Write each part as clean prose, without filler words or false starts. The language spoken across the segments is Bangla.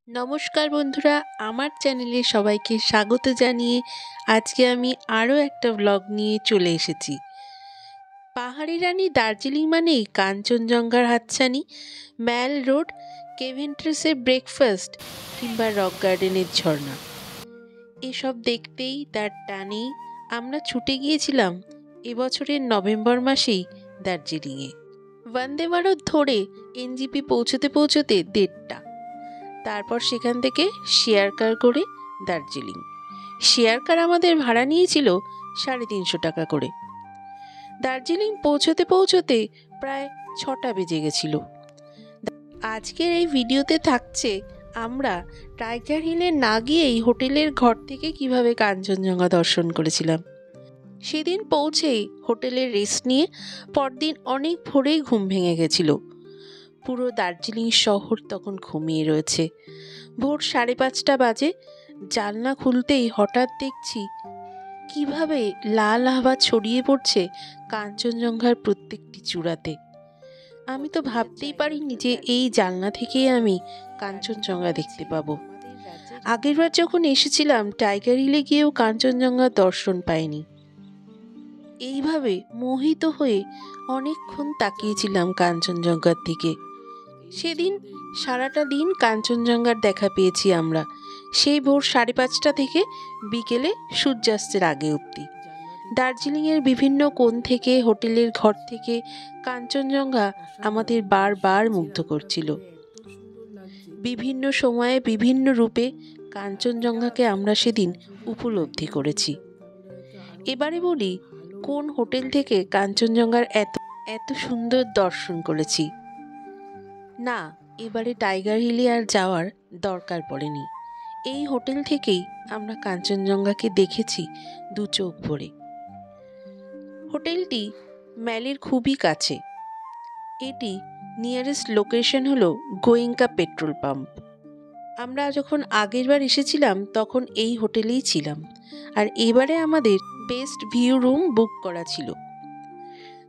নমস্কার বন্ধুরা, আমার চ্যানেলে সবাইকে স্বাগত জানিয়ে আজকে আমি আরও একটা ব্লগ নিয়ে চলে এসেছি। পাহাড়ি রানী দার্জিলিং মানেই কাঞ্চনজঙ্ঘার হাতছানি, ম্যাল রোড, কেভেন্ট্রেসের ব্রেকফাস্ট কিংবা রক গার্ডেনের ঝর্ণা। এসব দেখতেই তার টানেই আমরা ছুটে গিয়েছিলাম এবছরের নভেম্বর মাসেই দার্জিলিংয়ে। বন্দে ভারত ধরে এনজিপি পৌঁছতে পৌঁছতে 1:30। তারপর সেখান থেকে শেয়ার কার করে দার্জিলিং। শেয়ার কার আমাদের ভাড়া নিয়েছিল 350 টাকা করে। দার্জিলিং পৌঁছতে পৌঁছতে প্রায় 6টা বেজে গেছিল। আজকের এই ভিডিওতে থাকছে আমরা টাইগার হিলে না গিয়েই হোটেলের ঘর থেকে কিভাবে কাঞ্চনজঙ্ঘা দর্শন করেছিলাম। সেদিন পৌঁছেই হোটেলে রেস্ট নিয়ে পরদিন অনেক ভোরেই ঘুম ভেঙে গেছিল। পুরো দার্জিলিং শহর তখন ঘুমিয়ে রয়েছে। ভোর 5:30 বাজে। জানলা খুলতেই হঠাৎ দেখছি কিভাবে লাল আভা ছড়িয়ে পড়ছে কাঞ্চনজঙ্ঘার প্রত্যেকটি চূড়াতে। আমি তো ভাবতেই পারিনি যে এই জানলা থেকেই আমি কাঞ্চনজঙ্ঘা দেখতে পাবো। আগেরবার যখন এসেছিলাম টাইগার হিলে গিয়েও কাঞ্চনজঙ্ঘার দর্শন পাইনি। এইভাবে মোহিত হয়ে অনেকক্ষণ তাকিয়েছিলাম কাঞ্চনজঙ্ঘার দিকে। সেদিন সারাটা দিন কাঞ্চনজঙ্ঘার দেখা পেয়েছি আমরা, সেই ভোর 5:30 থেকে বিকেলে সূর্যাস্তের আগে অবধি। দার্জিলিংয়ের বিভিন্ন কোণ থেকে, হোটেলের ঘর থেকে কাঞ্চনজঙ্ঘা আমাদের বারবার মুগ্ধ করছিল। বিভিন্ন সময়ে বিভিন্ন রূপে কাঞ্চনজঙ্ঘাকে আমরা সেদিন উপলব্ধি করেছি। এবারে বলি কোন হোটেল থেকে কাঞ্চনজঙ্ঘার এত সুন্দর দর্শন করেছি। না, এবারে টাইগার হিলে আর যাওয়ার দরকার পড়েনি। এই হোটেল থেকেই আমরা কাঞ্চনজঙ্ঘাকে দেখেছি 2 চোখ ভরে। হোটেলটি ম্যালের খুবই কাছে। এটি নিয়ারেস্ট লোকেশন হলো গোয়েঙ্কা পেট্রোল পাম্প। আমরা যখন আগেরবার এসেছিলাম তখন এই হোটেলেই ছিলাম, আর এবারে আমাদের বেস্ট ভিউ রুম বুক করা ছিল।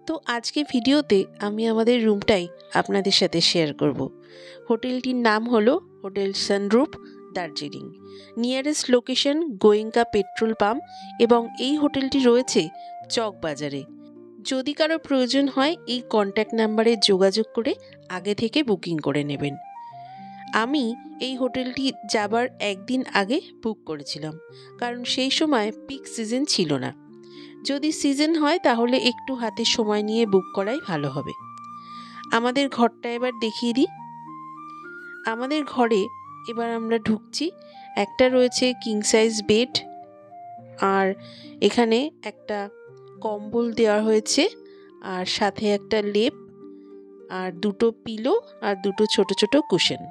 তো আজকে ভিডিওতে আমি আমাদের রুমটাই আপনাদের সাথে শেয়ার করব। হোটেলটির নাম হলো hotel সানরূপ Darjeeling. Nearest location Goenka petrol pump, এবং এই হোটেলটি রয়েছে চকবাজারে। যদি কারো প্রয়োজন হয় এই কন্ট্যাক্ট নাম্বারে যোগাযোগ করে আগে থেকে বুকিং করে নেবেন। আমি এই হোটেলটি যাবার একদিন আগে বুক করেছিলাম, কারণ সেই সময় পিক সিজন ছিল না। যদি সিজন হয় তাহলে একটু হাতে সময় নিয়ে বুক করাই ভালো হবে। আমাদের ঘরটা এবার দেখিয়ে দিই। আমাদের ঘরে এবার আমরা ঢুকছি। একটা রয়েছে কিং সাইজ বেড, আর এখানে একটা কম্বল দেওয়া হয়েছে, আর সাথে একটা লেপ, আর 2টো পিলো, আর 2টো ছোট ছোট কুশন।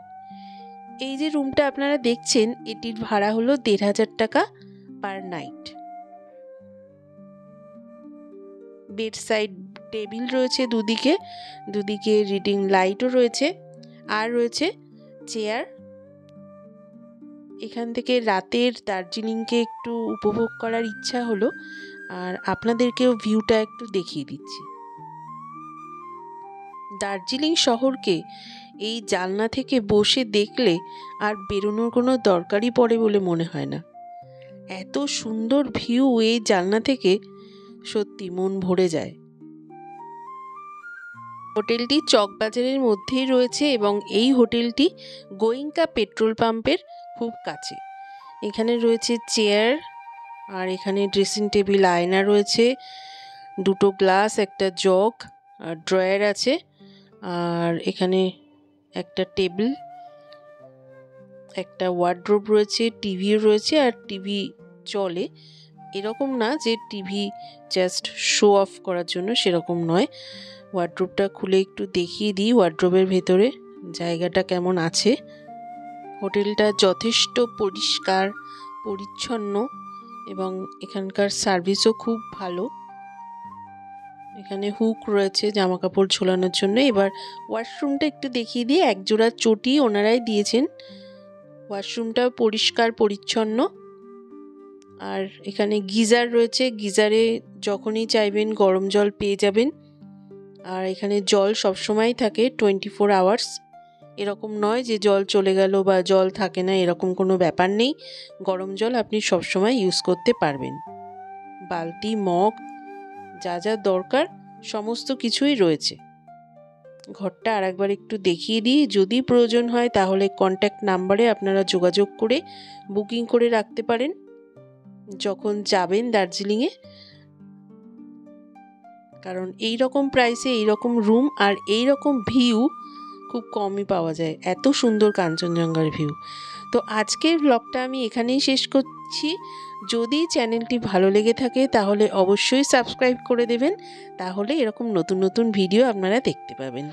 এই যে রুমটা আপনারা দেখছেন, এটির ভাড়া হলো 1,500 টাকা per night. Bed side table রয়েছে দুদিকে রিডিং লাইটও রয়েছে, আর রয়েছে চেয়ার। এখান থেকে রাতের দার্জিলিংকে একটু উপভোগ করার ইচ্ছা হলো, আর আপনাদেরকেও ভিউটা একটু দেখিয়ে দিচ্ছি। দার্জিলিং শহরকে এই জানলা থেকে বসে দেখলে আর বেরোনোর কোনো দরকারই পড়ে বলে মনে হয় না। এত সুন্দর ভিউ এই জানলা থেকে, সত্যি মন ভরে যায়। হোটেলটি চকবাজারের মধ্যেই রয়েছে, এবং এই হোটেলটি গোয়েঙ্কা পেট্রোল পাম্পের খুব কাছে। এখানে রয়েছে চেয়ার, আর এখানে ড্রেসিং টেবিল, আয়না রয়েছে, 2টো গ্লাস, একটা জগ, আর ড্রয়ার আছে, আর এখানে একটা টেবিল, একটা ওয়ার্ড্রোব রয়েছে, টিভিও রয়েছে। আর টিভি চলে, এরকম না যে টিভি জাস্ট শো অফ করার জন্য, সেরকম নয়। ওয়ার্ড্রোবটা খুলে একটু দেখিয়ে দিই ওয়ার্ড্রোবের ভেতরে জায়গাটা কেমন আছে। হোটেলটা যথেষ্ট পরিষ্কার পরিচ্ছন্ন, এবং এখানকার সার্ভিসও খুব ভালো। এখানে হুক রয়েছে জামা কাপড় ঝোলানোর জন্য। এবার ওয়াশরুমটা একটু দেখিয়ে দিয়ে, একজোড়া চটি ওনারাই দিয়েছেন। ওয়াশরুমটাও পরিষ্কার পরিচ্ছন্ন, আর এখানে গিজার রয়েছে। গিজারে যখনই চাইবেন গরম জল পেয়ে যাবেন, আর এখানে জল সবসময় থাকে 24 আওয়ার্স। এরকম নয় যে জল চলে গেল বা জল থাকে না, এরকম কোনো ব্যাপার নেই। গরম জল আপনি সবসময় ইউজ করতে পারবেন। বালতি, মগ, যা যা দরকার সমস্ত কিছুই রয়েছে। ঘরটা আরেকবার একটু দেখিয়ে দিই। যদি প্রয়োজন হয় তাহলে কন্ট্যাক্ট নাম্বারে আপনারা যোগাযোগ করে বুকিং করে রাখতে পারেন যখন যাবেন দার্জিলিংয়ে। কারণ এই রকম প্রাইসে এই রকম রুম আর এই রকম ভিউ খুব কমই পাওয়া যায়, এত সুন্দর কাঞ্চনজঙ্ঘার ভিউ। তো আজকের ব্লগটা আমি এখানেই শেষ করছি। যদি চ্যানেলটি ভালো লেগে থাকে তাহলে অবশ্যই সাবস্ক্রাইব করে দেবেন, তাহলে এরকম নতুন নতুন ভিডিও আপনারা দেখতে পাবেন।